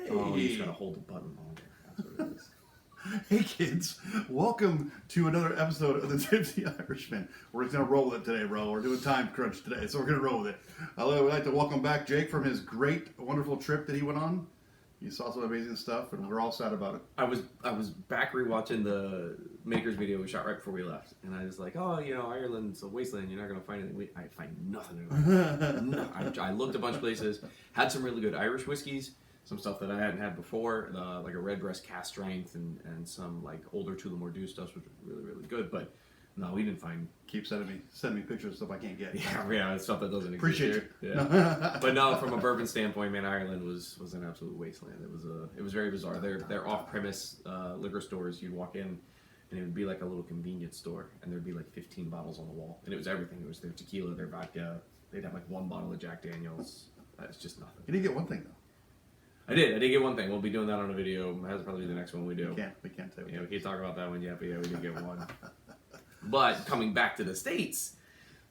Oh, you just gotta hold the button longer. That's what it is. Hey kids, welcome to another episode of the Tipsy Irishman. We're just gonna roll with it today, bro. We're doing time crunch today, so we're gonna roll with it. I'd like to welcome back Jake from his great, wonderful trip that he went on. He saw some amazing stuff, and we're all sad about it. I was back rewatching the Makers video we shot right before we left, and I was like, oh, you know, Ireland's a wasteland. You're not gonna find anything. I find nothing. No, I looked a bunch of places, had some really good Irish whiskeys, some stuff that I hadn't had before, like a Redbreast Cask Strength, and some like older Tullamore Dew stuff, which was really really good. But no, we didn't find. Keep sending me pictures of stuff I can't get. Yeah, stuff that doesn't exist Appreciate here. you. Yeah. But no, from a bourbon standpoint, man, Ireland was an absolute wasteland. It was very bizarre. They're off-premise liquor stores. You'd walk in, and it would be like a little convenience store, and there'd be like 15 bottles on the wall, and it was everything. It was their tequila, their vodka. They'd have like one bottle of Jack Daniels. It's just nothing. You did get one thing though. I did get one thing. We'll be doing that on a video. That's probably the next one we do. We can't say. We can't talk about that one yet, but yeah, we did get one. But coming back to the States,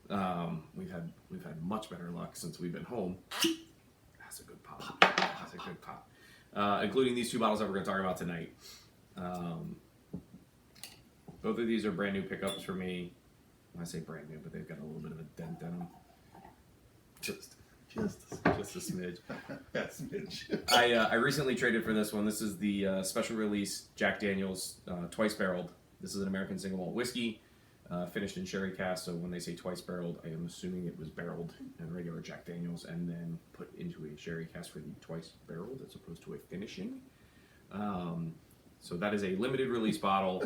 we've had much better luck since we've been home. That's a good pop. That's a good pop. Including these two bottles that we're going to talk about tonight. Both of these are brand new pickups for me. I say brand new, but they've got a little bit of a dent in them. Just a smidge. Yeah, smidge. I recently traded for this one. This is the special release Jack Daniels twice barreled. This is an American single malt whiskey. Finished in sherry cask, so when they say twice barreled, I am assuming it was barreled in regular Jack Daniels and then put into a sherry cask for the twice barreled as opposed to a finishing. So that is a limited release bottle.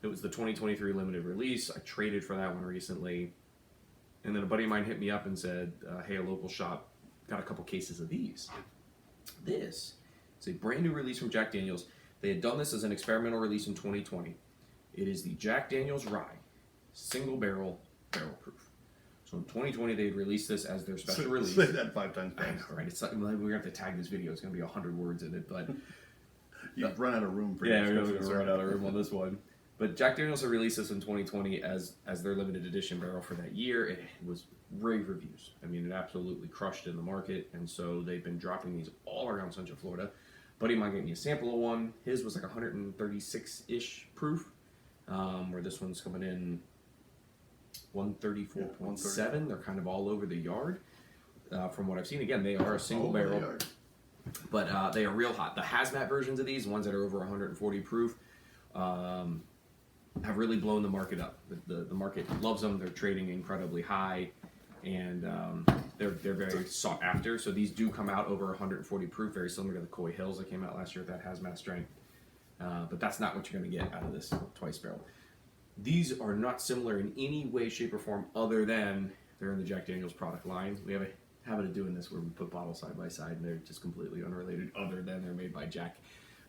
It was the 2023 limited release. I traded for that one recently. And then a buddy of mine hit me up and said, hey, a local shop got a couple cases of these. This is a brand new release from Jack Daniels. They had done this as an experimental release in 2020. It is the Jack Daniels Rye. Single barrel proof. So in 2020 they had released this as their special release. Say that 5 times fast. I know, right? It's like, we're gonna have to tag this video. It's gonna be 100 words in it, but you've run out of room for. Yeah, we're gonna run out of room on this one. But Jack Daniels had released this in 2020 as their limited edition barrel for that year. It was rave reviews. I mean, it absolutely crushed in the market, and so they've been dropping these all around Central Florida. Buddy of mine gave me a sample of one. His was like 136-ish proof, where this one's coming in 134.7. They're kind of all over the yard. From what I've seen, again, they are a single barrel, but they are real hot. The hazmat versions of these, ones that are over 140 proof, have really blown the market up. The market loves them. They're trading incredibly high, and they're very sought after. So these do come out over 140 proof, very similar to the Coy Hills that came out last year with that hazmat strength. But that's not what you're going to get out of this twice barrel. These are not similar in any way, shape, or form other than they're in the Jack Daniels product line. We have a habit of doing this where we put bottles side by side and they're just completely unrelated other than they're made by Jack.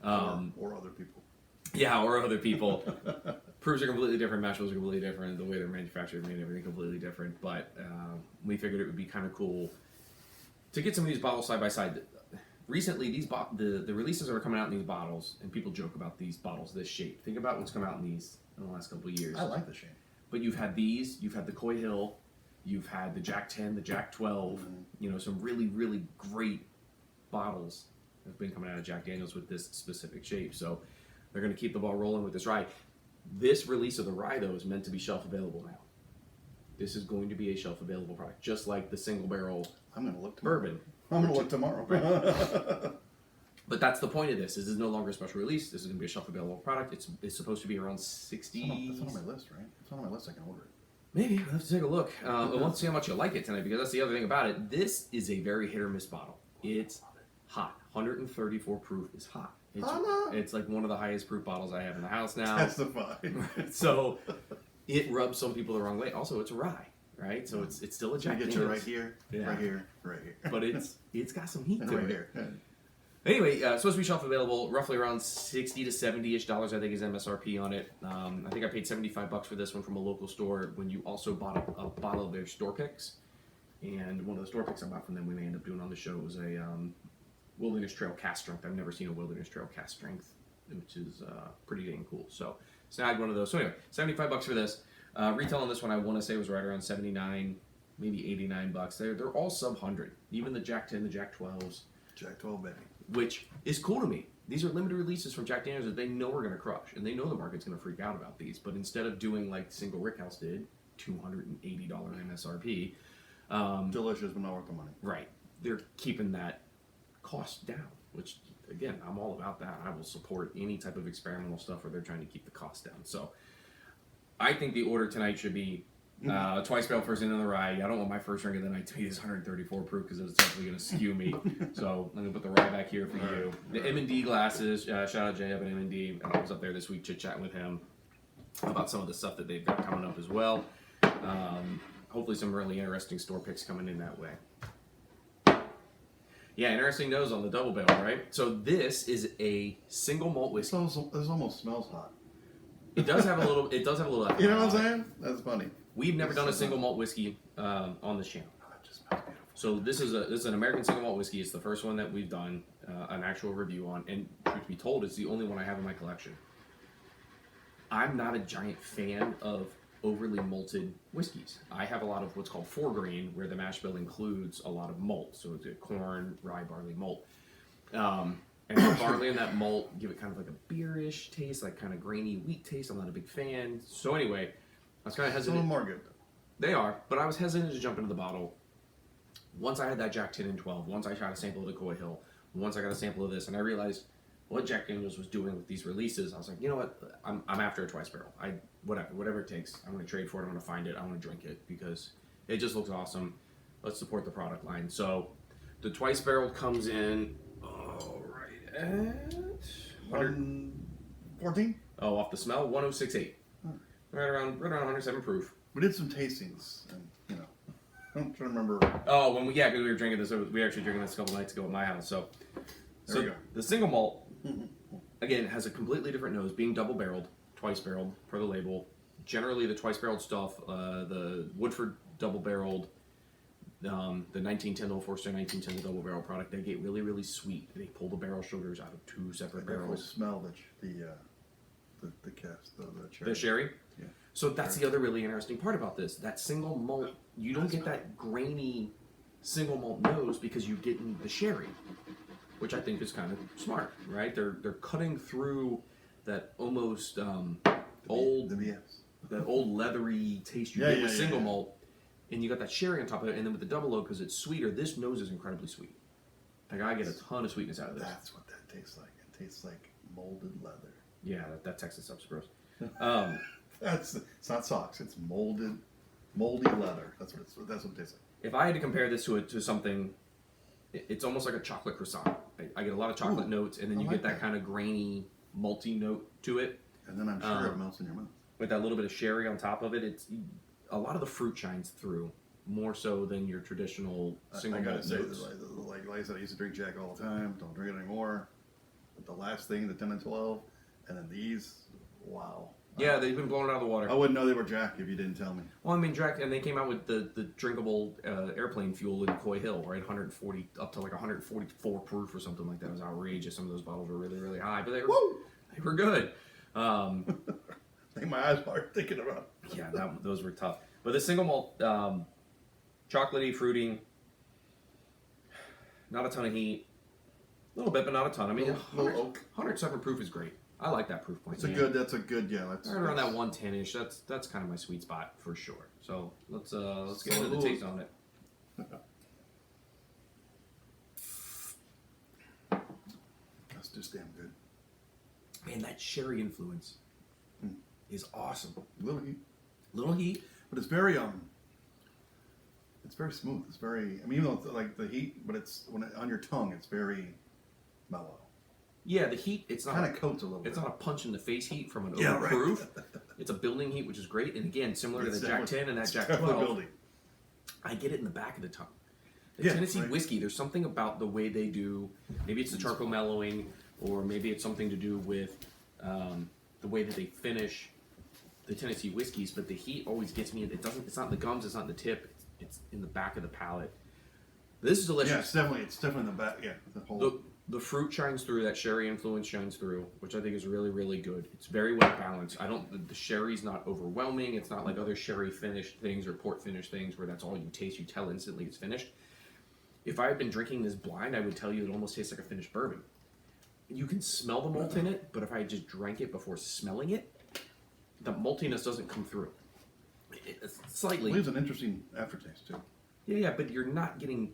Or other people. Yeah, or other people. Proofs are completely different, mash bills are completely different, the way they're manufactured made everything completely different, but we figured it would be kind of cool to get some of these bottles side by side. Recently, the releases are coming out in these bottles, and people joke about these bottles this shape. Think about what's come out in these in the last couple of years. I like the shape. But you've had these, you've had the Coy Hill, you've had the Jack 10, the Jack 12, you know, some really, really great bottles have been coming out of Jack Daniels with this specific shape. So they're going to keep the ball rolling with this rye. This release of the rye, though, is meant to be shelf available now. This is going to be a shelf available product, just like the single barrel I'm going to look tomorrow. bourbon. I'm going to look tomorrow. Right. But that's the point of this. This is no longer a special release. This is going to be a shelf available product. It's supposed to be around 60. It's on my list, right? It's on my list. I can order it. Maybe. We'll have to take a look. I want to see how much you like it tonight, because that's the other thing about it. This is a very hit or miss bottle. It's hot. 134 proof is hot. It's like one of the highest proof bottles I have in the house now. Testify. So it rubs some people the wrong way. Also, it's a rye, right? So it's still a Jack Daniels. You get you right here, right here, right here. But it's got some heat and to right it. Here. Yeah. Anyway, supposed to be shelf available, roughly around $60 to $70-ish, I think is MSRP on it. I think I paid $75 for this one from a local store when you also bought a bottle of their store picks. And one of the store picks I bought from them, we may end up doing on the show, was a Wilderness Trail Cask Strength. I've never seen a Wilderness Trail Cask Strength, which is pretty dang cool. So snagged one of those. So anyway, $75 for this. Retail on this one, I want to say, was right around $79, maybe $89. They're all sub 100. Even the Jack 10, the Jack 12s. Jack 12, baby. which is cool to me. These are limited releases from Jack Daniels that they know are going to crush, and they know the market's going to freak out about these. But instead of doing like Single Rickhouse did, $280 MSRP, delicious but not worth the money. right? They're keeping that cost down, which again, I'm all about that. I will support any type of experimental stuff where they're trying to keep the cost down. So I think the order tonight should be twice barrel first into the rye. I don't want my first drink of the night to be this 134 proof because it's definitely going to skew me. So I'm going to put the rye back here for you. The M&D glasses, shout out Jay up at M&D. I was up there this week chit-chatting with him about some of the stuff that they've got coming up as well. Hopefully some really interesting store picks coming in that way. Yeah, interesting nose on the double barrel, right? So this is a single malt whiskey. This almost smells hot. It does have a little. It does have a little. You know what I'm saying? That's funny. We've never done a single malt whiskey on this channel. Oh, that just smells beautiful. So this is an American single malt whiskey. It's the first one that we've done an actual review on, and truth be told, it's the only one I have in my collection. I'm not a giant fan of overly malted whiskeys. I have a lot of what's called 4-grain, where the mash bill includes a lot of malt. So it's a corn, rye, barley malt. And the barley and that malt give it kind of like a beerish taste, like kind of grainy wheat taste. I'm not a big fan. So anyway, I was kind of It's a hesitant. little more good. They are, but I was hesitant to jump into the bottle. Once I had that Jack 10 and 12, once I shot a sample of the Coy Hill, once I got a sample of this, and I realized what Jack Daniels was doing with these releases, I was like, you know what? I'm after a twice barrel. Whatever it takes. I'm going to trade for it. I'm going to find it. I want to drink it because it just looks awesome. Let's support the product line. So the twice barrel comes in right at 114? Oh, off the smell, 106.8. Right around 107 proof. We did some tastings, and I'm trying to remember. Oh, because we were drinking this. We were actually drinking this a couple nights ago at my house. So There we go. the single malt, again, has a completely different nose, being double barreled, twice barreled per the label. Generally, the twice barreled stuff, the Woodford double barreled, the 1910 Old Forester 1910 the double barrel product, they get really, really sweet. They pull the barrel sugars out of two separate I definitely barrels. smell the cast, the cherry. The sherry? Yeah. So that's the other really interesting part about this. That single malt, you don't get that grainy single malt nose because you're getting the sherry, which I think is kind of smart, right? They're cutting through that almost old The BS. that old leathery taste you get with single malt, and you got that sherry on top of it, and then with the double oak because it's sweeter. This nose is incredibly sweet. Like I get a ton of sweetness out of this. That's what that tastes like. It tastes like molded leather. Yeah, that Texas stuff's gross. It's not socks. It's moldy leather. That's what it tastes like. If I had to compare this to something, it's almost like a chocolate croissant. I get a lot of chocolate notes, and then you I like get that kind of grainy, malty note to it. And then I'm sure it melts in your mouth. With that little bit of sherry on top of it, it's a lot of the fruit shines through more so than your traditional single I gotta malt say, notes. like I said, I used to drink Jack all the time. Don't drink it anymore. But the last thing, the 10 and 12, and then these, wow. Yeah, they've been blown out of the water. I wouldn't know they were Jack if you didn't tell me. Well, I mean, and they came out with the drinkable airplane fuel in Coy Hill, right? 140 up to like 144 proof or something like that. It was outrageous. Some of those bottles were really, really high, but they were good. Make my eyes hard thinking about it. Yeah, those were tough. But the single malt, chocolatey, fruiting, not a ton of heat, a little bit, but not a ton. I mean, Little oak. 107 proof is great. I like that proof point. That's a good, yeah. That's Right around that 110-ish. That's kind of my sweet spot for sure. So let's get into the taste on it. That's just damn good. Man, that sherry influence is awesome. Little heat, but it's very smooth. It's very, I mean, even though it's like the heat, but it's on your tongue, it's very mellow. Yeah, the heat, it's not kind of coats a little bit. It's not a punch in the face heat from an overproof. It's a building heat, which is great. And again, similar to the Jack 10 and that Jack 12, building. I get it in the back of the tongue. The Tennessee whiskey, there's something about the way they do, maybe it's the charcoal mellowing, or maybe it's something to do with the way that they finish the Tennessee whiskeys, but the heat always gets me. It's not in the gums, it's not in the tip, it's in the back of the palate. This is delicious. Yeah, it's definitely in the back. Yeah, the fruit shines through, that sherry influence shines through, which I think is really, really good. It's very well balanced. The sherry's not overwhelming. It's not like other sherry finished things or port finished things where that's all you taste. You tell instantly it's finished. if I had been drinking this blind, I would tell you it almost tastes like a finished bourbon. You can smell the malt in it, but if I just drank it before smelling it, the maltiness doesn't come through. It's slightly. It leaves an interesting aftertaste too. Yeah, but you're not getting,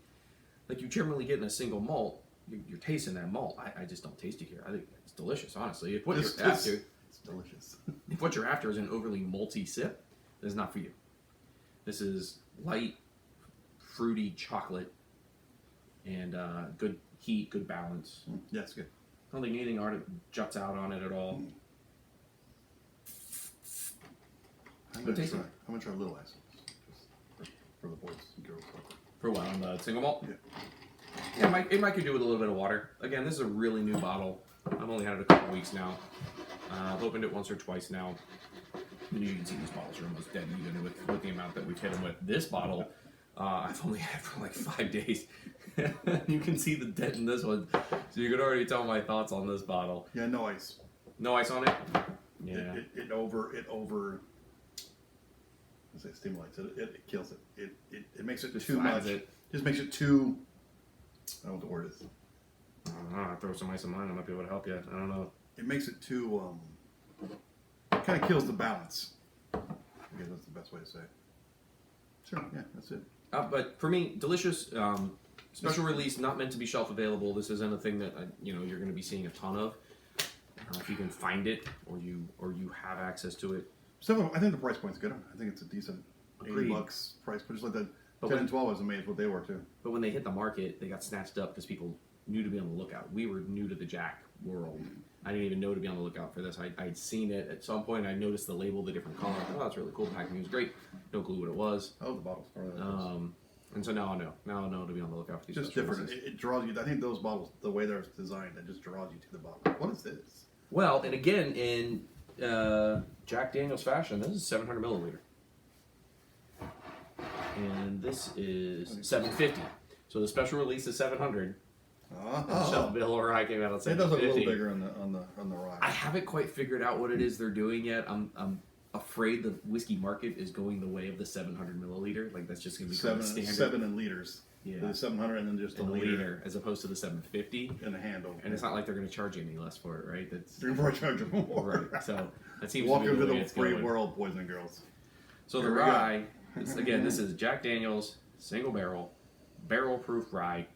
like you generally get in a single malt, you're tasting that malt. I just don't taste it here. I think it's delicious, honestly. If what you're after, it's delicious. if what you're after is an overly malty sip, this is not for you. This is light, fruity chocolate, and good heat, good balance. Yeah, it's good. I don't think anything juts out on it at all. I'm gonna try a little ice for the boys and girls. For what, on the single malt? Yeah. Yeah, it might could do with a little bit of water. Again, this is a really new bottle. I've only had it a couple weeks now. I've opened it once or twice now. And you can see these bottles are almost dead even with the amount that we've hit them with. This bottle, I've only had for like 5 days. You can see the dent in this one. So you can already tell my thoughts on this bottle. Yeah, no ice. No ice on it? Yeah. It stimulates it. It kills it. It makes it Just too much. it. Just makes it too. I don't know what the word is. I don't know. I'll throw some ice in mine. I might be able to help you. I don't know. It makes it too. It kind of kills the balance. I guess that's the best way to say it. Sure. Yeah, that's it. But for me, delicious. Special release, not meant to be shelf available. This isn't a thing that you're going to be seeing a ton of. If you can find it or you have access to it. So I think the price point's good. I think it's a decent Agreed. $80 price, but just like the 10 and 12 I was amazed what they were too. But when they hit the market, they got snatched up because people knew to be on the lookout. We were new to the Jack world. I didn't even know to be on the lookout for this. I'd seen it at some point. I noticed the label, the different color. I thought, oh, that's really cool. The packaging was great. No clue what it was. Oh, the bottles. And so now I know. Now I know to be on the lookout for these. Just different. It draws you. I think those bottles, the way they're designed, it just draws you to the bottle. What is this? Well, and again, in Jack Daniel's fashion, this is 700 milliliter. And this is 750. So the special release is 700. Shelf Bill or I came out on 750. It does look a little bigger on the rye. I haven't quite figured out what it is they're doing yet. I'm afraid the whiskey market is going the way of the 700 milliliter. Like that's just going to be standard. 7 in liters. Yeah. The 700 and then just a And liter as opposed to the 750. and a handle. And it's not like they're going to charge you any less for it, right? That's They're going to charge you more. right. So that seems Welcome to be to the way the it's free going. world, boys and girls. So the Here we rye, again, this is Jack Daniel's single barrel proof rye.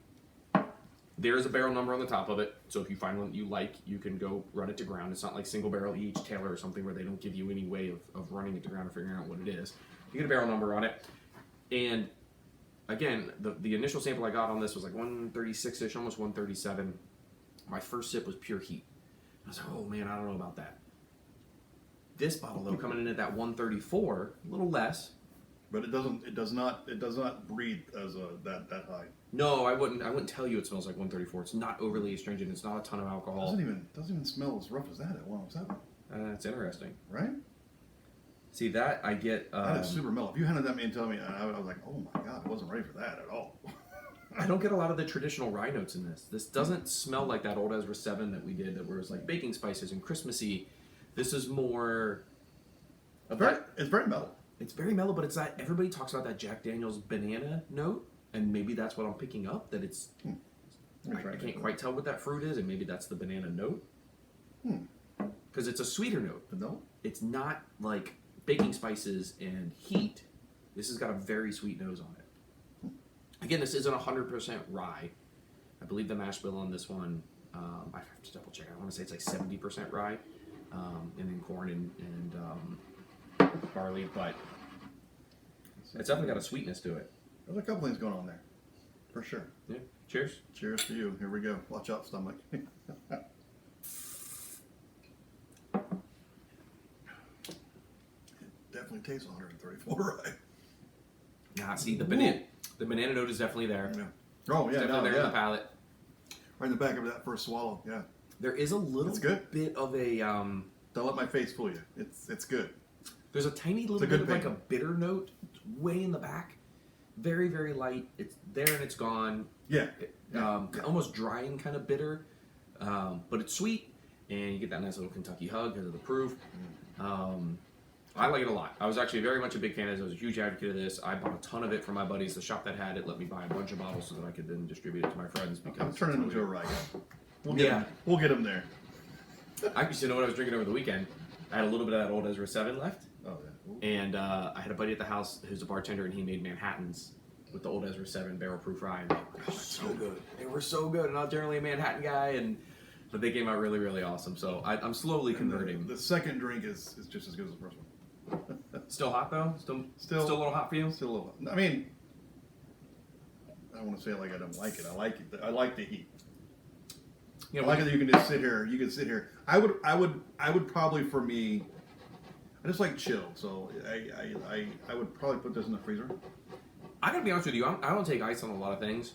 There's a barrel number on the top of it, so if you find one that you like, you can go run it to ground. It's not like single barrel each, Taylor, or something where they don't give you any way of running it to ground or figuring out what it is. You get a barrel number on it, and again, the initial sample I got on this was like 136-ish, almost 137. My first sip was pure heat. I was like, oh man, I don't know about that. This bottle though, coming in at that 134, a little less. But it does not breathe as that high. No, I wouldn't tell you it smells like 134. It's not overly astringent. It's not a ton of alcohol. Doesn't even smell as rough as that at 107. That's interesting. Right? See that I get. That is super mellow. If you handed that to me and told me, I was like, oh my god, I wasn't ready for that at all. I don't get a lot of the traditional rye notes in this. This doesn't smell like that old Ezra 7 that we did that was like baking spices and Christmassy. This is more. It's very mellow. It's very mellow, but it's not. Everybody talks about that Jack Daniel's banana note, and maybe that's what I'm picking up. That it's. I can't quite tell what that fruit is, and maybe that's the banana note. Because it's a sweeter note. No. It's not like baking spices and heat. This has got a very sweet nose on it. Again, this isn't 100% rye. I believe the mash bill on this one, I have to double check. I want to say it's like 70% rye, and then corn and barley, but it's definitely got a sweetness to it. There's a couple things going on there, for sure. Yeah. Cheers. Cheers to you. Here we go. Watch out, stomach. It definitely tastes 134 rye. Nah, see the banana note is definitely there. Yeah. Oh yeah, It's definitely there in the palate. Right in the back of that first swallow. Yeah. There is a little It's good. bit of a Don't let my face fool you. It's good. There's a tiny little bit of like a bitter note way in the back. Very, very light. It's there and it's gone. Yeah. Almost drying kind of bitter. But it's sweet. And you get that nice little Kentucky hug because of the proof. I like it a lot. I was actually very much a big fan of this. I was a huge advocate of this. I bought a ton of it from my buddies. The shop that had it let me buy a bunch of bottles so that I could then distribute it to my friends. Because I'm turning that's into a how rye guy. We'll get him there. I used to know what I was drinking over the weekend. I had a little bit of that old Ezra 7 left. Oh, yeah. Ooh. And I had a buddy at the house who's a bartender, and he made Manhattans with the old Ezra 7 barrel proof rye. And they were so good. They were so good. And I'm generally a Manhattan guy, but they came out really, really awesome. So I'm slowly converting. The second drink is just as good as the first one. Still hot though? Still a little hot for you? Still a little. I mean, I don't want to say it like I don't like it. I like it. I like the heat. You know, I like it that you can just sit here. You can sit here. I would probably, for me, I just like chilled. So I would probably put this in the freezer. I gotta be honest with you. I don't take ice on a lot of things.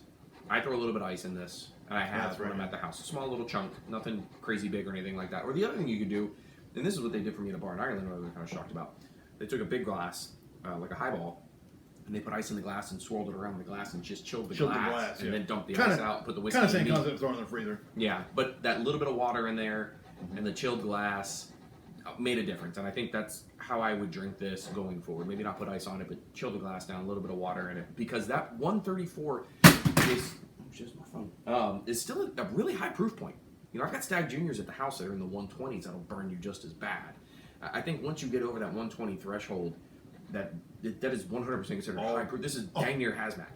I throw a little bit of ice in this, and I have That's when right. I'm at the house. A small little chunk, nothing crazy big or anything like that. Or the other thing you could do, and this is what they did for me in a bar in Ireland, I was kind of shocked about. They took a big glass, like a highball, and they put ice in the glass and swirled it around the glass and just chilled the glass, and then dumped the ice out and put the whiskey Kind of same in. concept as throwing it in the freezer. Yeah, but that little bit of water in there and the chilled glass made a difference, and I think that's how I would drink this going forward. Maybe not put ice on it, but chill the glass down, a little bit of water in it, because that 134 is just my phone. Is still a really high proof point. You know, I've got Stag Juniors at the house that are in the 120s that'll burn you just as bad. I think once you get over that 120 threshold, that is 100% considered high proof. This is dang near hazmat.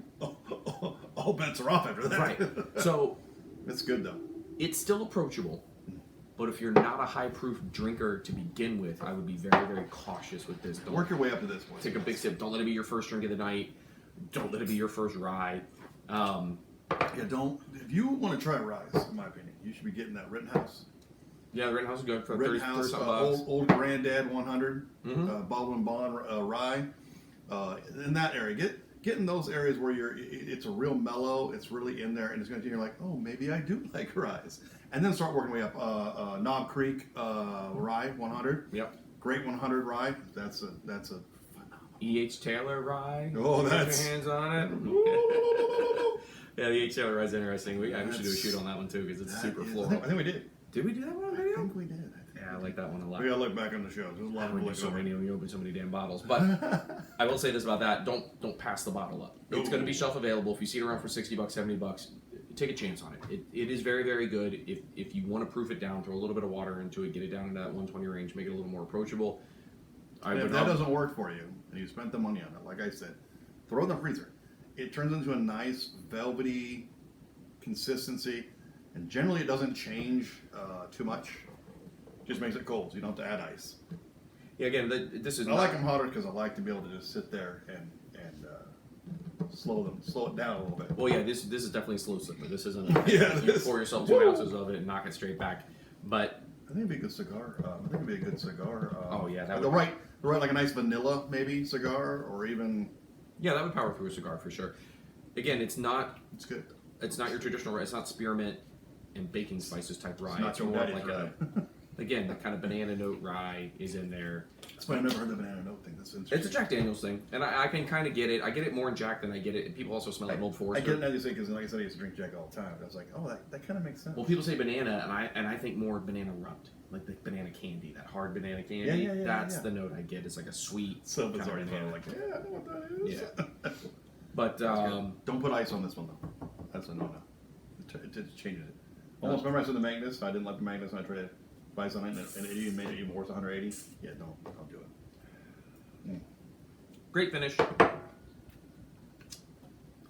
All bets are off after that. Right. So it's good though. it's still approachable. But if you're not a high-proof drinker to begin with, I would be very, very cautious with this. Don't Work your way up to this point. take a big sip. Don't let it be your first drink of the night. Don't let it be your first rye. Yeah, don't. If you want to try Rise, in my opinion, you should be getting that Rittenhouse. Yeah, the Rittenhouse is good for 30 Rittenhouse, something bucks. old Granddad 100, Mhm. Baldwin Bond Rye. In that area, get in those areas where it's a real mellow, it's really in there, and it's going to you're like, oh, maybe I do like Rise, and then start working way up. Knob Creek Rye 100. Yep. Great 100 Rye. That's a phenomenal. E.H. Taylor rye. Oh, Put that's- your hands on it. Yeah, the E.H. Taylor rye is interesting. We should do a shoot on that one too because it's super I floral. think we did. Did we do that one on I video? think we did. Yeah, I like that one a lot. We gotta look back on the show. There's a lot of When you look so over. many, when you open so many damn bottles. But I will say this about that: don't pass the bottle up. It's going to be shelf available. If you see it around for $60, $70, take a chance on it. It is very, very good. If you want to proof it down, throw a little bit of water into it, get it down into that 120 range, make it a little more approachable. If that doesn't work for you, and you spent the money on it, like I said, throw it in the freezer. It turns into a nice velvety consistency, and generally it doesn't change too much. Just makes it cold, so you don't have to add ice. Yeah, again, this is. I like them hotter because I like to be able to just sit there and slow it down a little bit. Well, yeah, this is definitely a slow slipper. This isn't. Yeah, You pour yourself 2 ounces of it and knock it straight back. But I think it'd be a good cigar. I think it'd be a good cigar. Oh, yeah, that the would- right, like a nice vanilla maybe cigar, or even yeah, that would power through a cigar for sure. Again, it's not good. It's not your traditional rye. It's not spearmint and baking spices type rye. not It's your more of daddy's like again, the kind of banana note rye is in there. That's why I've never heard the banana note thing. That's interesting. It's a Jack Daniels thing, and I can kind of get it. I get it more in Jack than I get it. And people also smell like Old I Forester. get it now you say because, like I said, I used to drink Jack all the time. But I was like, oh, that kind of makes sense. Well, people say banana, and I think more banana runt, like the banana candy, that hard banana candy. Yeah, That's yeah. the note I get. It's like a sweet, So kind of bizarre. banana. Like, yeah, I know what that is. Yeah. But Don't put ice on this one though. That's a no-no. It changes it. Almost remember I said the Magnus. I didn't like the Magnus, and I tried to buy something, and it even made it even worse. 180. Yeah, don't do it. great finish.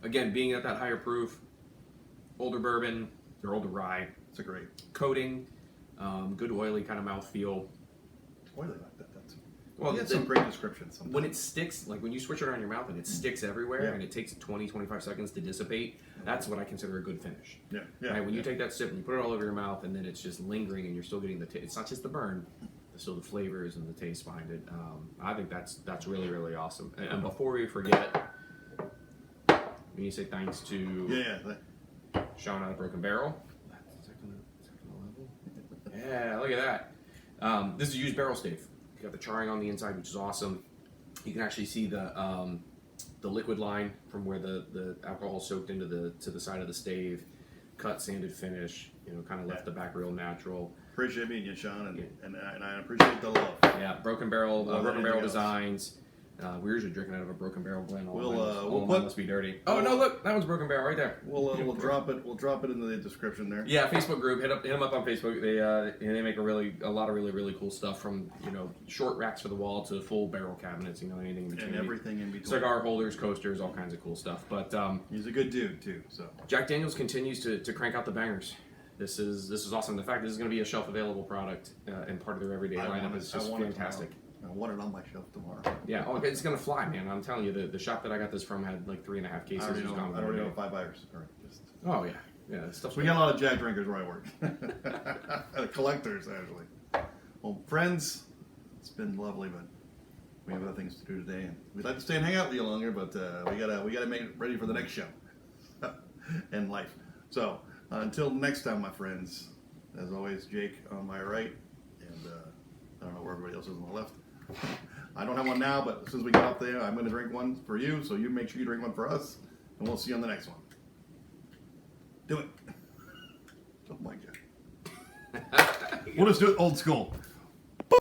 Again, being at that higher proof, older bourbon or older rye, It's a great. coating, good oily kind of mouthfeel. Why do they like that? That's Well, you had some great descriptions. Sometimes. when it sticks, like when you switch it around your mouth and it sticks everywhere, Yeah. and it takes 20, 25 seconds to dissipate, that's what I consider a good finish. yeah, Right? When you take that sip and you put it all over your mouth, and then it's just lingering, and you're still getting the taste. It's not just the burn; it's still the flavors and the taste behind it. I think that's really, really awesome. And before we forget, we need to say thanks to yeah. Sean out of Broken Barrel. Second level. Yeah, look at that. This is a used barrel stave. You got the charring on the inside, which is awesome. You can actually see the liquid line from where the alcohol soaked into to the side of the stave. Cut, sanded finish. kind of left the back real natural. Appreciate meeting you, Sean, and I appreciate the love. Yeah, Broken Barrel designs. We're usually drinking out of a Broken Barrel Glen. We'll must be dirty. Oh no, look, that one's Broken Barrel right there. We'll drop it. We'll drop it in the description there. Yeah, Facebook group. Hit them up on Facebook. They make a lot of really cool stuff, from short racks for the wall to full barrel cabinets. Anything in between. And everything in between. Cigar holders, coasters, all kinds of cool stuff. But he's a good dude too. So Jack Daniel's continues to crank out the bangers. This is awesome. The fact that this is going to be a shelf available product and part of their everyday lineup is just fantastic. I want it on my shelf tomorrow. Yeah, it's gonna fly, man. I'm telling you, the shop that I got this from had like 3.5 cases. I already know 5 buyers. Oh yeah. Stuff's we got a lot of Jack drinkers where I work. Collectors, actually. Well, friends, it's been lovely, but we have other things to do today, and we'd like to stay and hang out with you longer, but we gotta make it ready for the next show and life. So until next time, my friends. As always, Jake on my right, and I don't know where everybody else is on the left. I don't have one now, but since we got up there, I'm going to drink one for you, so you make sure you drink one for us, and we'll see you on the next one. Do it. Oh my God. We'll just do it old school.